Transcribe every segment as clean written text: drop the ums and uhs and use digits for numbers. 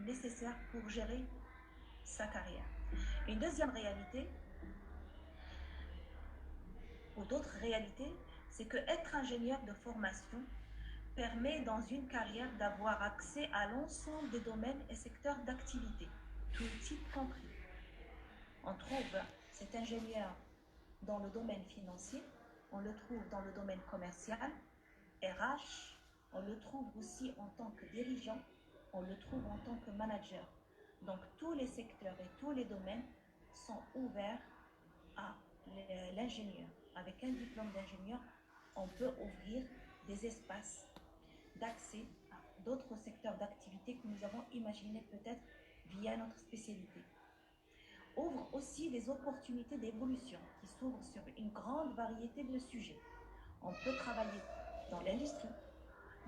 nécessaires pour gérer sa carrière. Une deuxième réalité, ou d'autres réalités, c'est que être ingénieur de formation permet dans une carrière d'avoir accès à l'ensemble des domaines et secteurs d'activité, tout type compris. On trouve cet ingénieur dans le domaine financier, on le trouve dans le domaine commercial, RH, on le trouve aussi en tant que dirigeant, on le trouve en tant que manager. Donc tous les secteurs et tous les domaines sont ouverts à l'ingénieur. Avec un diplôme d'ingénieur, on peut ouvrir des espaces d'accès à d'autres secteurs d'activité que nous avons imaginés peut-être via notre spécialité. Ouvre aussi des opportunités d'évolution qui s'ouvrent sur une grande variété de sujets. On peut travailler dans l'industrie,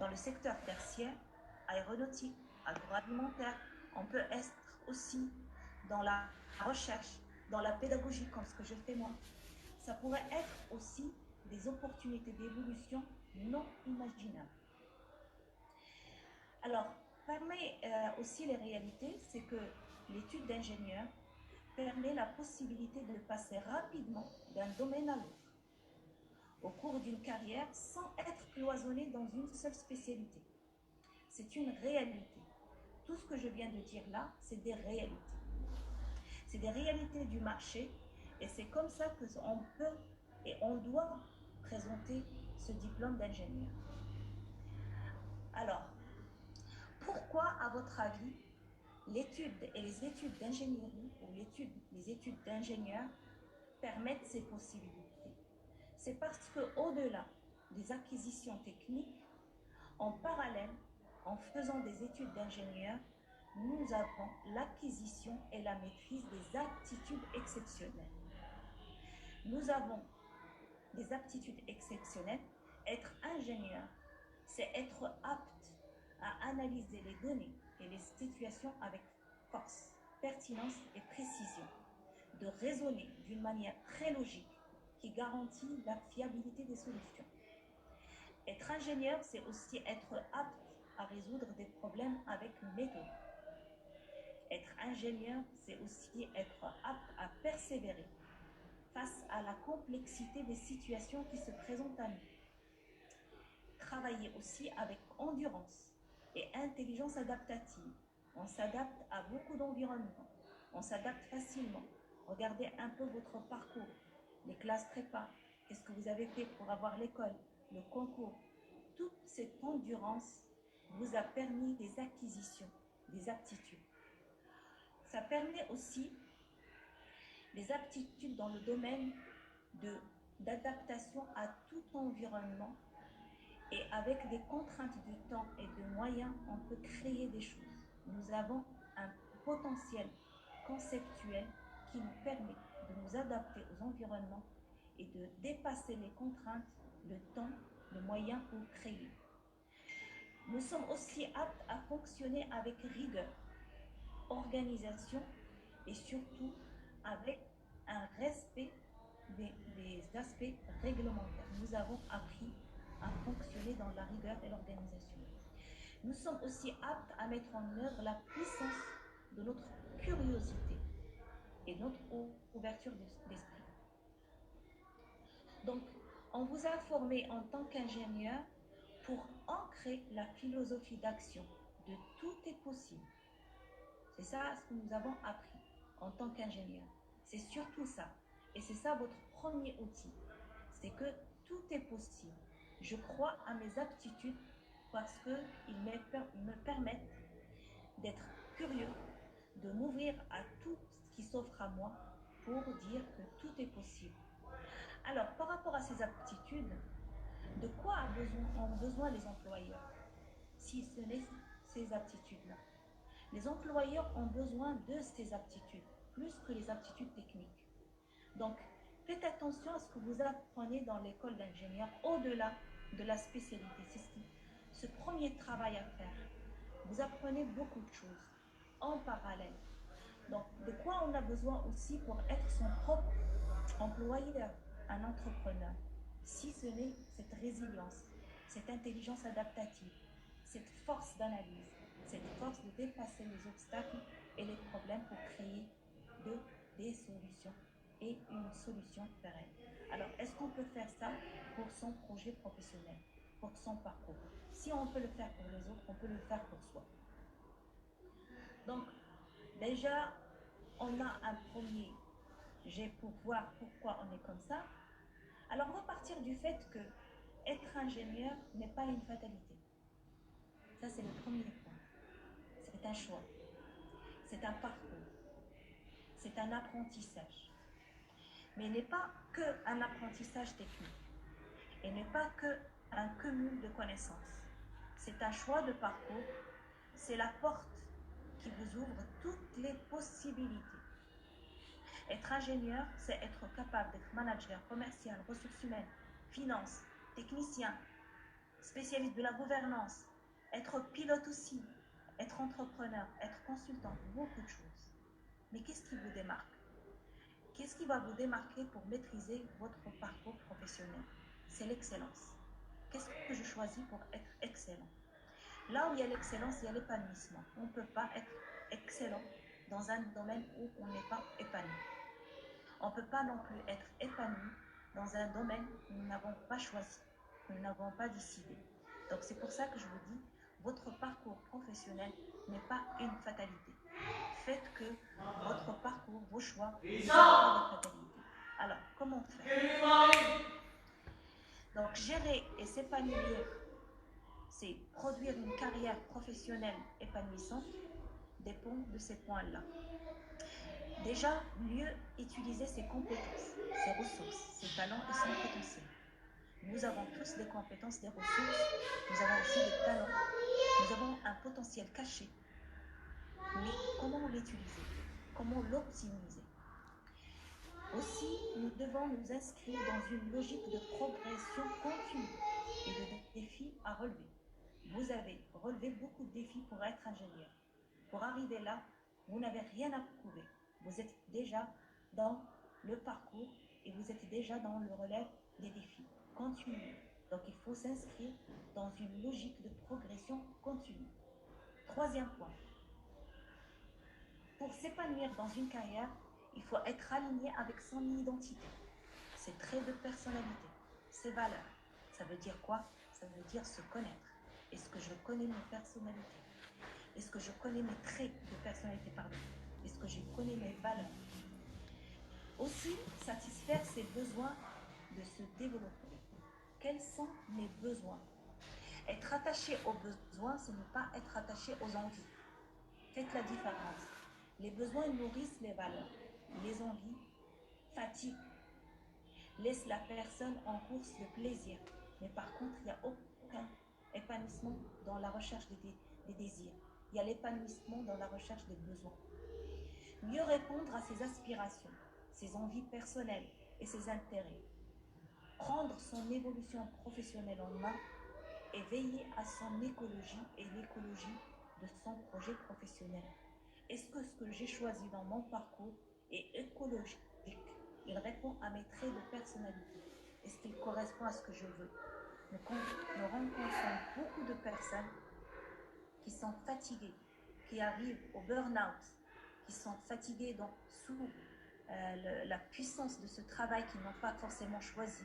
dans le secteur tertiaire, aéronautique, agroalimentaire. On peut être aussi dans la recherche, dans la pédagogie, comme ce que je fais moi. Ça pourrait être aussi des opportunités d'évolution non imaginables. Alors, parmi aussi les réalités, c'est que l'étude d'ingénieur permet la possibilité de passer rapidement d'un domaine à l'autre au cours d'une carrière sans être cloisonné dans une seule spécialité. C'est une réalité. Tout ce que je viens de dire là, c'est des réalités. C'est des réalités du marché et c'est comme ça qu'on peut et on doit présenter ce diplôme d'ingénieur. Alors, pourquoi, à votre avis, l'étude et les études d'ingénierie ou les études d'ingénieur permettent ces possibilités? C'est parce qu'au-delà des acquisitions techniques, en parallèle, en faisant des études d'ingénieur, nous avons l'acquisition et la maîtrise des aptitudes exceptionnelles. Nous avons des aptitudes exceptionnelles. Être ingénieur, c'est être apte à analyser les données et les situations avec force, pertinence et précision, de raisonner d'une manière très logique qui garantit la fiabilité des solutions. Être ingénieur, c'est aussi être apte à résoudre des problèmes avec méthode. Être ingénieur, c'est aussi être apte à persévérer face à la complexité des situations qui se présentent à nous. Travailler aussi avec endurance et intelligence adaptative. On s'adapte à beaucoup d'environnements. On s'adapte facilement. Regardez un peu votre parcours, les classes prépa. Qu'est-ce que vous avez fait pour avoir l'école, le concours? Toute cette endurance vous a permis des acquisitions, des aptitudes. Ça permet aussi des aptitudes dans le domaine d'adaptation à tout environnement. Et avec des contraintes de temps et de moyens, on peut créer des choses. Nous avons un potentiel conceptuel qui nous permet de nous adapter aux environnements et de dépasser les contraintes, le temps, le moyen pour créer. Nous sommes aussi aptes à fonctionner avec rigueur, organisation et surtout avec un respect des aspects réglementaires. Nous avons appris à fonctionner dans la rigueur et l'organisation. Nous sommes aussi aptes à mettre en œuvre la puissance de notre curiosité et notre ouverture d'esprit. Donc, on vous a formé en tant qu'ingénieur pour ancrer la philosophie d'action de tout est possible. C'est ça ce que nous avons appris en tant qu'ingénieur. C'est surtout ça. Et c'est ça votre premier outil. C'est que tout est possible. Je crois à mes aptitudes parce qu'ils me permettent d'être curieux, de m'ouvrir à tout ce qui s'offre à moi pour dire que tout est possible. Alors, par rapport à ces aptitudes, de quoi ont besoin les employeurs, si ce n'est ces aptitudes-là? Les employeurs ont besoin de ces aptitudes, plus que les aptitudes techniques. Donc, faites attention à ce que vous apprenez dans l'école d'ingénieur au-delà de la spécialité. C'est ce premier travail à faire. Vous apprenez beaucoup de choses en parallèle. Donc, de quoi on a besoin aussi pour être son propre employeur, un entrepreneur? Si ce n'est cette résilience, cette intelligence adaptative, cette force d'analyse, cette force de dépasser les obstacles et les problèmes pour créer des solutions et une solution pérenne. Alors, est-ce qu'on peut faire ça pour son projet professionnel, pour son parcours? Si on peut le faire pour les autres, on peut le faire pour soi. Donc, déjà, on a un premier jet pour voir pourquoi on est comme ça. Alors, on va partir du fait que être ingénieur n'est pas une fatalité. Ça, c'est le premier point. C'est un choix. C'est un parcours. C'est un apprentissage. Mais il n'est pas qu'un apprentissage technique. Et n'est pas qu'un cumul de connaissances. C'est un choix de parcours. C'est la porte qui vous ouvre toutes les possibilités. Être ingénieur, c'est être capable d'être manager, commercial, ressources humaines, finance, technicien, spécialiste de la gouvernance, être pilote aussi, être entrepreneur, être consultant, beaucoup de choses. Mais qu'est-ce qui vous démarque? Qu'est-ce qui va vous démarquer pour maîtriser votre parcours professionnel? C'est l'excellence. Qu'est-ce que je choisis pour être excellent? Là où il y a l'excellence, il y a l'épanouissement. On ne peut pas être excellent dans un domaine où on n'est pas épanoui. On ne peut pas non plus être épanoui dans un domaine que nous n'avons pas choisi, que nous n'avons pas décidé. Donc c'est pour ça que je vous dis, votre parcours professionnel n'est pas une fatalité. Faites que votre parcours, vos choix, ne soient pas des fatalités. Alors, comment faire? Donc gérer et s'épanouir, c'est produire une carrière professionnelle épanouissante, dépend de ces points-là. Déjà, mieux utiliser ses compétences, ses ressources, ses talents et son potentiel. Nous avons tous des compétences, des ressources, nous avons aussi des talents, nous avons un potentiel caché. Mais comment l'utiliser? Comment l'optimiser? Aussi, nous devons nous inscrire dans une logique de progression continue et de défis à relever. Vous avez relevé beaucoup de défis pour être ingénieur. Pour arriver là, vous n'avez rien à prouver. Vous êtes déjà dans le parcours et vous êtes déjà dans le relève des défis. Continuez. Donc, il faut s'inscrire dans une logique de progression continue. Troisième point. Pour s'épanouir dans une carrière, il faut être aligné avec son identité, ses traits de personnalité, ses valeurs. Ça veut dire quoi? Ça veut dire se connaître. Est-ce que je connais mes personnalités? Est-ce que je connais mes traits de personnalité, pardon? Est-ce que je connais mes valeurs? Aussi, satisfaire ses besoins de se développer. Quels sont mes besoins? Être attaché aux besoins, ce n'est pas être attaché aux envies. Faites la différence. Les besoins nourrissent les valeurs. Les envies fatiguent, laissent la personne en course de plaisir. Mais par contre, il n'y a aucun épanouissement dans la recherche des désirs. Il y a l'épanouissement dans la recherche des besoins. Mieux répondre à ses aspirations, ses envies personnelles et ses intérêts. Prendre son évolution professionnelle en main et veiller à son écologie et l'écologie de son projet professionnel. Est-ce que ce que j'ai choisi dans mon parcours est écologique? Il répond à mes traits de personnalité. Est-ce qu'il correspond à ce que je veux? Nous rencontrons beaucoup de personnes qui sont fatiguées, qui arrivent au burn-out, qui sont fatiguées donc sous la puissance de ce travail qu'ils n'ont pas forcément choisi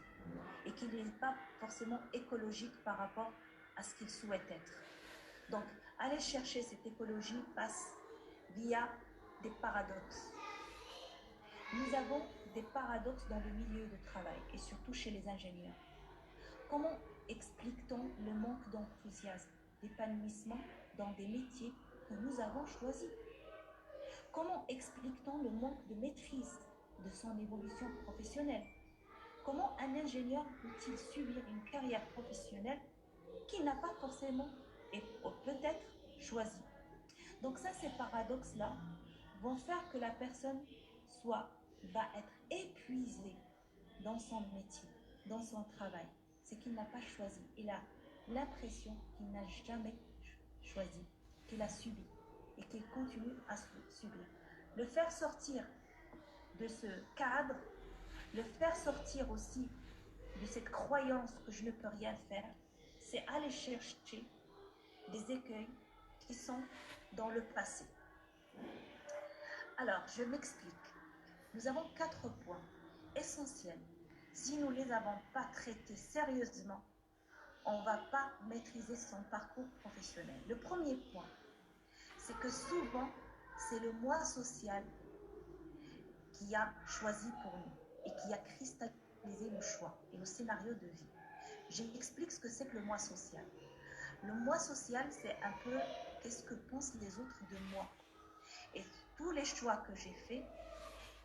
et qui n'est pas forcément écologique par rapport à ce qu'ils souhaitent être. Donc, aller chercher cette écologie passe via des paradoxes. Nous avons des paradoxes dans le milieu de travail et surtout chez les ingénieurs. Comment explique-t-on le manque d'enthousiasme, d'épanouissement dans des métiers que nous avons choisis? Comment explique-t-on le manque de maîtrise de son évolution professionnelle? Comment un ingénieur peut-il subir une carrière professionnelle qu'il n'a pas forcément et peut-être choisi? Donc ça, ces paradoxes-là vont faire que la personne va être épuisée dans son métier, dans son travail. C'est qu'il n'a pas choisi. Il a l'impression qu'il n'a jamais choisi, qu'il a subi et qu'il continue à subir. Le faire sortir de ce cadre, le faire sortir aussi de cette croyance que je ne peux rien faire, c'est aller chercher des écueils qui sont dans le passé. Alors, je m'explique. Nous avons 4 points essentiels. Si nous ne les avons pas traités sérieusement, on ne va pas maîtriser son parcours professionnel. Le premier point, c'est que souvent, c'est le moi social qui a choisi pour nous et qui a cristallisé nos choix et nos scénarios de vie. J'explique ce que c'est que le moi social. Le moi social, c'est un peu qu'est-ce que pensent les autres de moi. Et tous les choix que j'ai faits,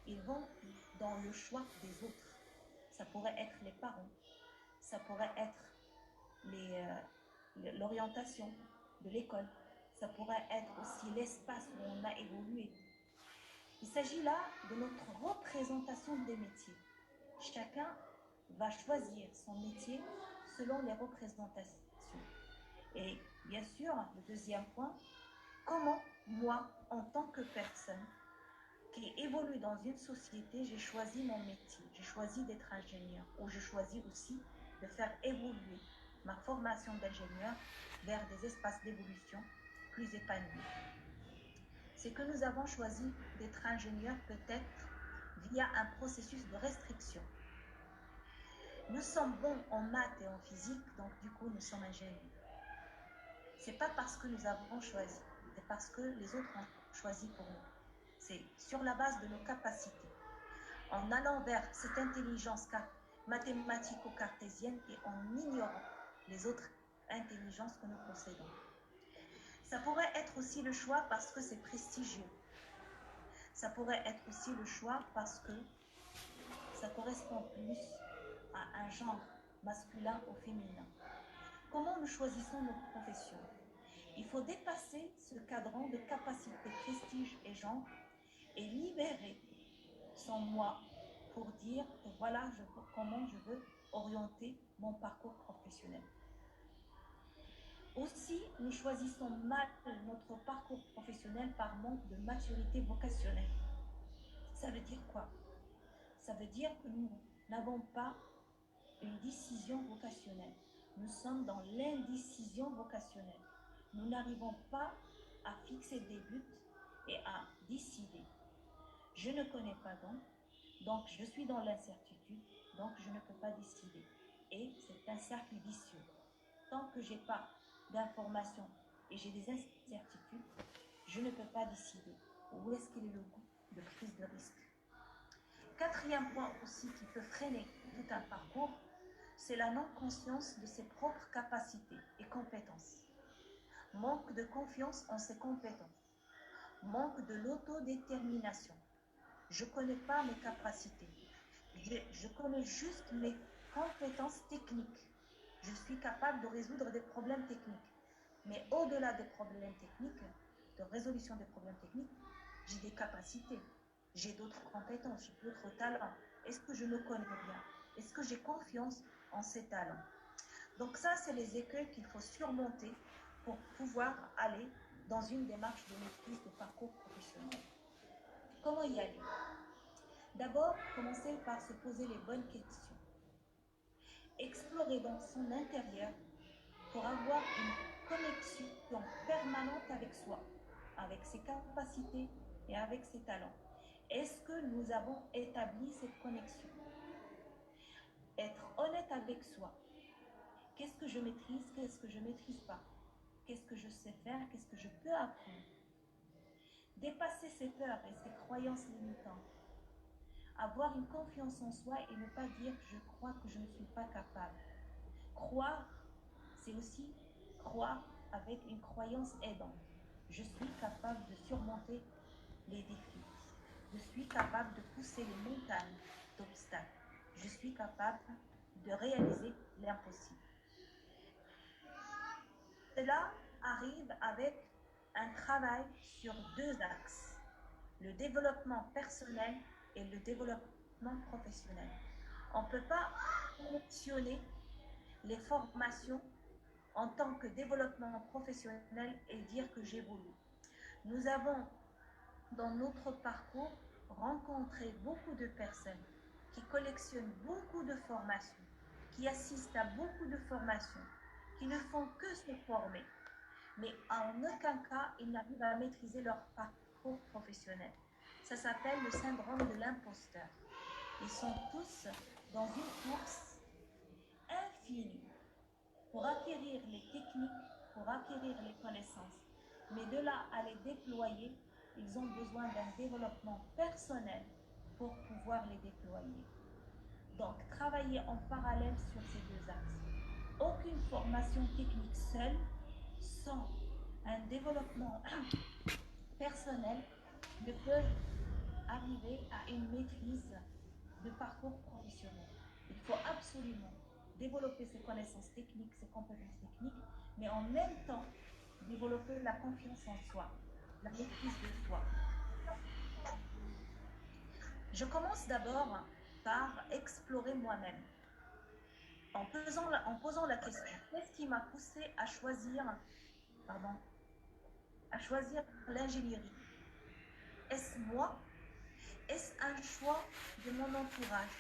ils vont dans le choix des autres. Ça pourrait être les parents, ça pourrait être l'orientation de l'école, ça pourrait être aussi l'espace où on a évolué. Il s'agit là de notre représentation des métiers. Chacun va choisir son métier selon les représentations. Et bien sûr, le deuxième point, comment moi, en tant que personne qui évolue dans une société, j'ai choisi mon métier, j'ai choisi d'être ingénieur, ou je choisis aussi de faire évoluer ma formation d'ingénieur vers des espaces d'évolution plus épanouis. C'est que nous avons choisi d'être ingénieur peut-être via un processus de restriction. Nous sommes bons en maths et en physique, donc du coup nous sommes ingénieurs. C'est pas parce que nous avons choisi, c'est parce que les autres ont choisi pour nous. C'est sur la base de nos capacités. En allant vers cette intelligence mathématico-cartésienne et en ignorant les autres intelligences que nous possédons. Ça pourrait être aussi le choix parce que c'est prestigieux. Ça pourrait être aussi le choix parce que ça correspond plus à un genre masculin ou féminin. Comment nous choisissons nos professions? Il faut dépasser ce cadran de capacité, prestige et genre et libérer son moi pour dire que voilà comment je veux orienter mon parcours professionnel. Aussi, nous choisissons mal notre parcours professionnel par manque de maturité vocationnelle. Ça veut dire quoi? Ça veut dire que nous n'avons pas une décision vocationnelle. Nous sommes dans l'indécision vocationnelle. Nous n'arrivons pas à fixer des buts et à décider. Je ne connais pas donc je suis dans l'incertitude, donc je ne peux pas décider. Et c'est un cercle vicieux. Tant que je n'ai pas d'informations et j'ai des incertitudes, je ne peux pas décider. Où est-ce qu'il est le goût de prise de risque? Quatrième point aussi qui peut freiner tout un parcours, c'est la non-conscience de ses propres capacités et compétences. Manque de confiance en ses compétences. Manque de l'autodétermination. Je ne connais pas mes capacités. Je connais juste mes compétences techniques. Je suis capable de résoudre des problèmes techniques. Mais au-delà des problèmes techniques, de résolution des problèmes techniques, j'ai des capacités. J'ai d'autres compétences, j'ai d'autres talents. Est-ce que je me connais bien? Est-ce que j'ai confiance en ces talents? Donc ça, c'est les écueils qu'il faut surmonter pour pouvoir aller dans une démarche de maîtrise de parcours professionnel. Comment y aller? D'abord, commencer par se poser les bonnes questions. Explorer dans son intérieur pour avoir une connexion permanente avec soi, avec ses capacités et avec ses talents. Est-ce que nous avons établi cette connexion? Être honnête avec soi. Qu'est-ce que je maîtrise? Qu'est-ce que je ne maîtrise pas? Qu'est-ce que je sais faire? Qu'est-ce que je peux apprendre? Dépasser ses peurs et ses croyances limitantes. Avoir une confiance en soi et ne pas dire je crois que je ne suis pas capable. Croire, c'est aussi croire avec une croyance aidante. Je suis capable de surmonter les défis. Je suis capable de pousser les montagnes d'obstacles. Je suis capable de réaliser l'impossible. Cela arrive avec un travail sur 2 axes, le développement personnel et le développement professionnel. On ne peut pas fonctionner les formations en tant que développement professionnel et dire que j'évolue. Nous avons, dans notre parcours, rencontré beaucoup de personnes qui collectionnent beaucoup de formations, qui assistent à beaucoup de formations, qui ne font que se former, mais en aucun cas ils n'arrivent à maîtriser leur parcours professionnel. Ça s'appelle le syndrome de l'imposteur. Ils sont tous dans une course infinie pour acquérir les techniques, pour acquérir les connaissances. Mais de là à les déployer, ils ont besoin d'un développement personnel pour pouvoir les déployer. Donc, travailler en parallèle sur ces deux axes. Aucune formation technique seule, sans un développement personnel, ne peut arriver à une maîtrise de parcours professionnel. Il faut absolument développer ses connaissances techniques, ses compétences techniques, mais en même temps développer la confiance en soi, la maîtrise de soi. Je commence d'abord par explorer moi-même, en posant la question, qu'est-ce qui m'a poussé à choisir l'ingénierie? Est-ce moi? Est-ce un choix de mon entourage?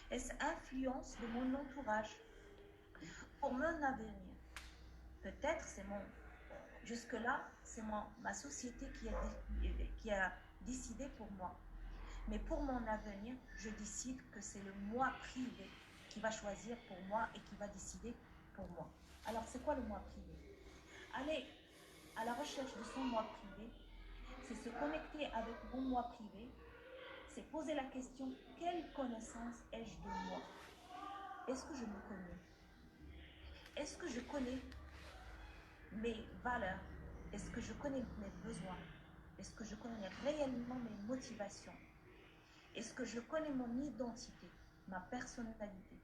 Est-ce influence de mon entourage pour mon avenir? Peut-être c'est mon... Jusque-là, c'est ma société qui a décidé pour moi. Mais pour mon avenir, je décide que c'est le moi privé qui va choisir pour moi et qui va décider pour moi. Alors, c'est quoi le moi privé? Aller à la recherche de son moi privé, c'est se connecter avec mon moi privé, c'est poser la question, quelle connaissance ai-je de moi? Est-ce que je me connais? Est-ce que je connais mes valeurs? Est-ce que je connais mes besoins? Est-ce que je connais réellement mes motivations? Est-ce que je connais mon identité, ma personnalité?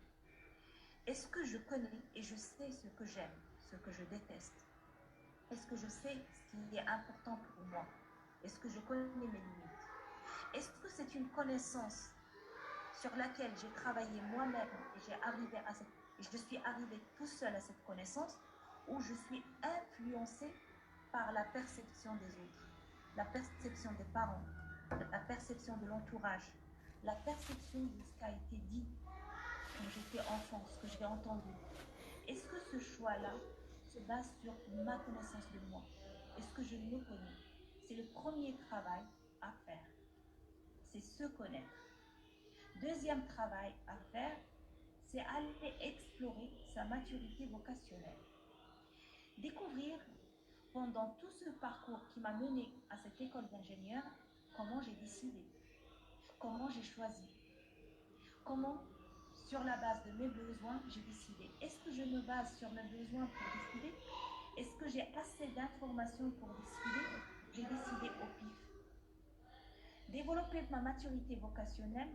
Est-ce que je connais et je sais ce que j'aime, ce que je déteste? Est-ce que je sais ce qui est important pour moi? Est-ce que je connais mes limites? Est-ce que c'est une connaissance sur laquelle j'ai travaillé moi-même et je suis arrivée tout seul à cette connaissance, ou je suis influencée par la perception des autres, la perception des parents, la perception de l'entourage, la perception de ce qui a été dit quand j'étais enfant, ce que j'ai entendu? Est-ce que ce choix-là se base sur ma connaissance de moi? Est-ce que je me connais? C'est le premier travail à faire, c'est se connaître. Deuxième travail à faire, c'est aller explorer sa maturité vocationnelle. Découvrir pendant tout ce parcours qui m'a mené à cette école d'ingénieur, comment j'ai décidé, comment j'ai choisi, comment, sur la base de mes besoins, j'ai décidé. Est-ce que je me base sur mes besoins pour décider? Est-ce que j'ai assez d'informations pour décider? J'ai décidé au pif. Développer ma maturité vocationnelle,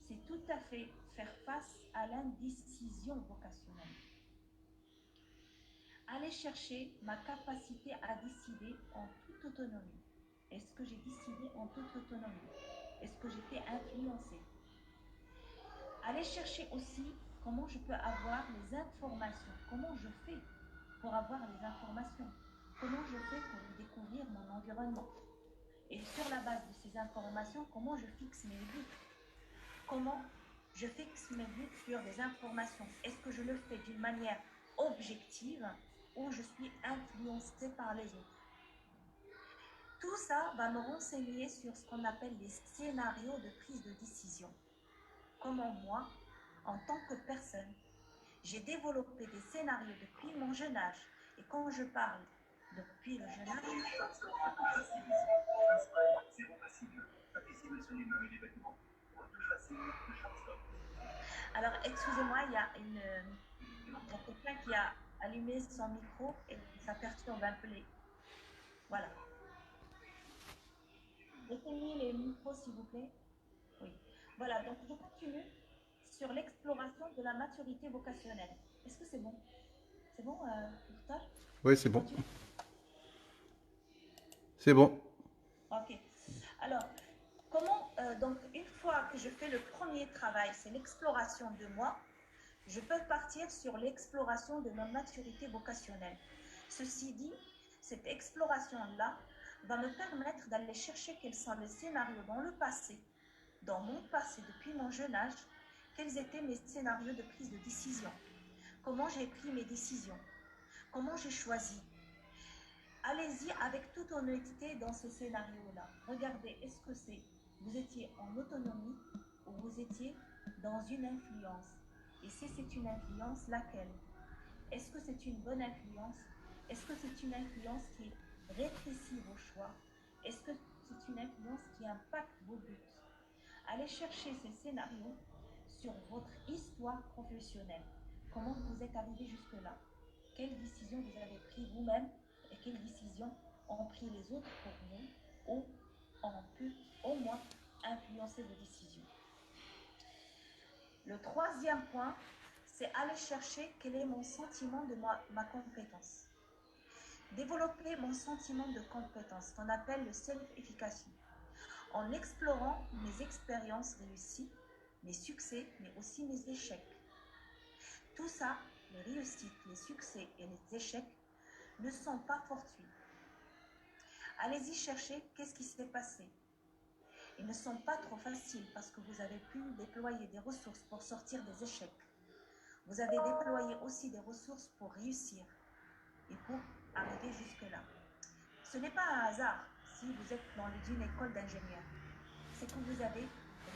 c'est tout à fait faire face à l'indécision vocationnelle. Aller chercher ma capacité à décider en toute autonomie. Est-ce que j'ai décidé en toute autonomie? Est-ce que j'étais influencée? Aller chercher aussi comment je peux avoir les informations. Comment je fais pour avoir les informations? Comment je fais pour découvrir mon environnement? Et sur la base de ces informations, comment je fixe mes buts? Comment je fixe mes buts sur des informations? Est-ce que je le fais d'une manière objective ou je suis influencée par les autres? Tout ça va me renseigner sur ce qu'on appelle les scénarios de prise de décision. Comment moi, en tant que personne, j'ai développé des scénarios depuis mon jeune âge. Et quand je parle depuis le jeune âge... Alors, excusez-moi, il y a quelqu'un qui a allumé son micro et ça perturbe un peu les... Voilà. Éteignez les micros, s'il vous plaît. Oui. Voilà, donc je continue sur l'exploration de la maturité vocationnelle. Est-ce que c'est bon? C'est bon, Victor? Oui, c'est bon. C'est bon. Ok. Alors, donc, une fois que je fais le premier travail, c'est l'exploration de moi, je peux partir sur l'exploration de ma maturité vocationnelle. Ceci dit, cette exploration-là va me permettre d'aller chercher quels sont les scénarios dans le passé, dans mon passé depuis mon jeune âge, quels étaient mes scénarios de prise de décision, comment j'ai pris mes décisions, comment j'ai choisi, Allez-y avec toute honnêteté dans ce scénario-là. Regardez, est-ce que vous étiez en autonomie ou vous étiez dans une influence? Et si c'est une influence, laquelle? Est-ce que c'est une bonne influence? Est-ce que c'est une influence qui rétrécit vos choix? Est-ce que c'est une influence qui impacte vos buts? Allez chercher ces scénarios sur votre histoire professionnelle. Comment vous êtes arrivé jusque-là? Quelles décisions vous avez prises vous-même et quelles décisions ont pris les autres pour vous ou ont pu au moins influencer vos décisions? Le troisième point, c'est aller chercher quel est mon sentiment de ma compétence. Développer mon sentiment de compétence, qu'on appelle le self-efficacy, en explorant mes expériences réussies, mes succès, mais aussi mes échecs. Tout ça, les réussites, les succès et les échecs, ne sont pas fortuits. Allez-y chercher qu'est-ce qui s'est passé. Ils ne sont pas trop faciles parce que vous avez pu déployer des ressources pour sortir des échecs. Vous avez déployé aussi des ressources pour réussir et pour arriver jusque-là. Ce n'est pas un hasard si vous êtes dans une école d'ingénieur. C'est que vous avez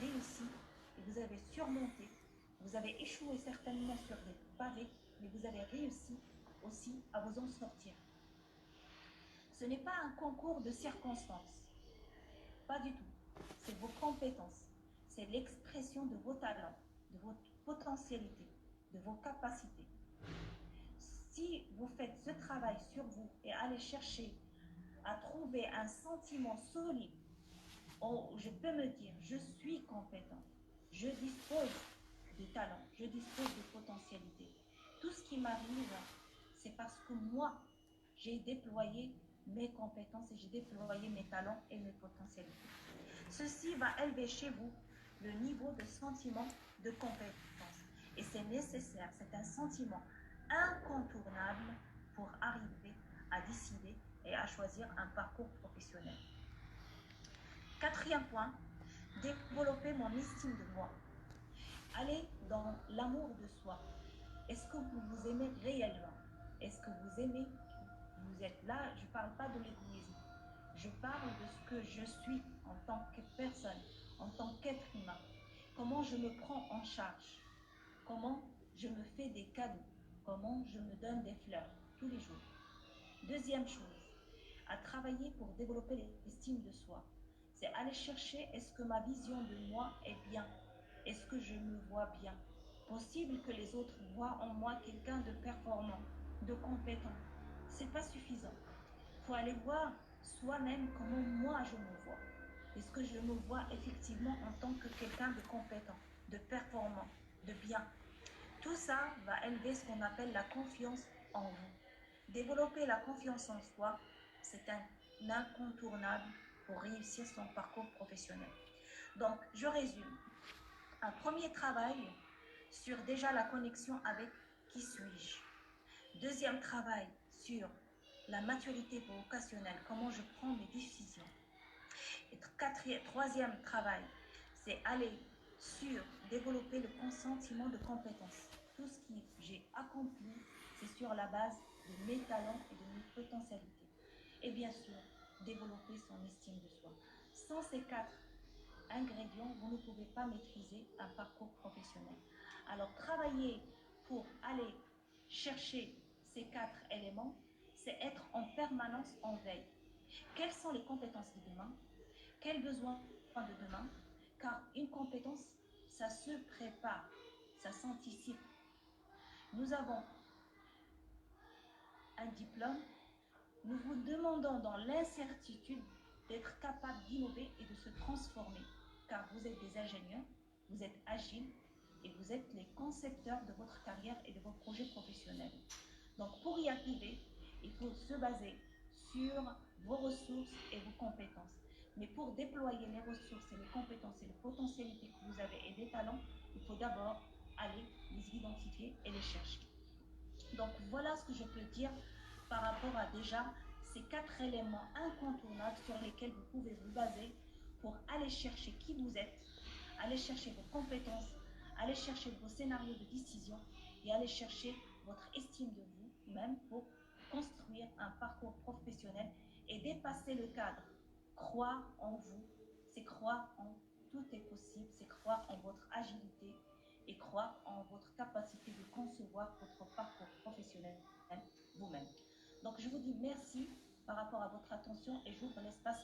réussi et vous avez surmonté. Vous avez échoué certainement sur des pavés, mais vous avez réussi aussi à vous en sortir. Ce n'est pas un concours de circonstances. Pas du tout. C'est vos compétences. C'est l'expression de vos talents, de votre potentialité, de vos capacités. Si vous faites ce travail sur vous et allez chercher à trouver un sentiment solide où je peux me dire, je suis compétent, je dispose de talent, je dispose de potentialité. Tout ce qui m'arrive, c'est parce que moi, j'ai déployé mes compétences et j'ai déployé mes talents et mes potentialités. Ceci va élever chez vous le niveau de sentiment de compétence. Et c'est nécessaire, c'est un sentiment incontournable pour arriver à décider et à choisir un parcours professionnel. Quatrième point, développer mon estime de moi. Allez dans l'amour de soi. Est-ce que vous vous aimez réellement? Est-ce que vous aimez? Vous êtes là, je ne parle pas de l'égoïsme. Je parle de ce que je suis en tant que personne, en tant qu'être humain. Comment je me prends en charge? Comment je me fais des cadeaux? Comment je me donne des fleurs tous les jours? Deuxième chose, à travailler pour développer l'estime de soi. C'est aller chercher, est-ce que ma vision de moi est bien? Est-ce que je me vois bien? Possible que les autres voient en moi quelqu'un de performant, de compétent. C'est pas suffisant. Il faut aller voir soi-même comment moi je me vois. Est-ce que je me vois effectivement en tant que quelqu'un de compétent, de performant, de bien? Tout ça va élever ce qu'on appelle la confiance en vous. Développer la confiance en soi, c'est un incontournable pour réussir son parcours professionnel. Donc, je résume. Un premier travail sur déjà la connexion avec qui suis-je. Deuxième travail sur la maturité vocationnelle, comment je prends mes décisions. Et troisième travail, c'est aller sur développer le sentiment de compétence. Tout ce que j'ai accompli, c'est sur la base de mes talents et de mes potentialités. Et bien sûr, développer son estime de soi. Sans ces quatre ingrédients, vous ne pouvez pas maîtriser un parcours professionnel. Alors, travailler pour aller chercher ces quatre éléments, c'est être en permanence en veille. Quelles sont les compétences de demain? Quels besoins de demain? Car une compétence, ça se prépare, ça s'anticipe. Nous avons un diplôme, nous vous demandons dans l'incertitude d'être capable d'innover et de se transformer, car vous êtes des ingénieurs, vous êtes agiles et vous êtes les concepteurs de votre carrière et de vos projets professionnels. Donc pour y arriver, il faut se baser sur vos ressources et vos compétences. Mais pour déployer les ressources et les compétences et les potentialités que vous avez et les talents, il faut d'abord aller les identifier et les chercher. Donc voilà ce que je peux dire par rapport à déjà ces quatre éléments incontournables sur lesquels vous pouvez vous baser pour aller chercher qui vous êtes, aller chercher vos compétences, aller chercher vos scénarios de décision et aller chercher votre estime de vous-même pour construire un parcours professionnel et dépasser le cadre. Croire en vous, c'est croire en tout est possible, c'est croire en votre agilité et croire en votre capacité de concevoir votre parcours professionnel vous-même. Donc je vous dis merci par rapport à votre attention et j'ouvre l'espace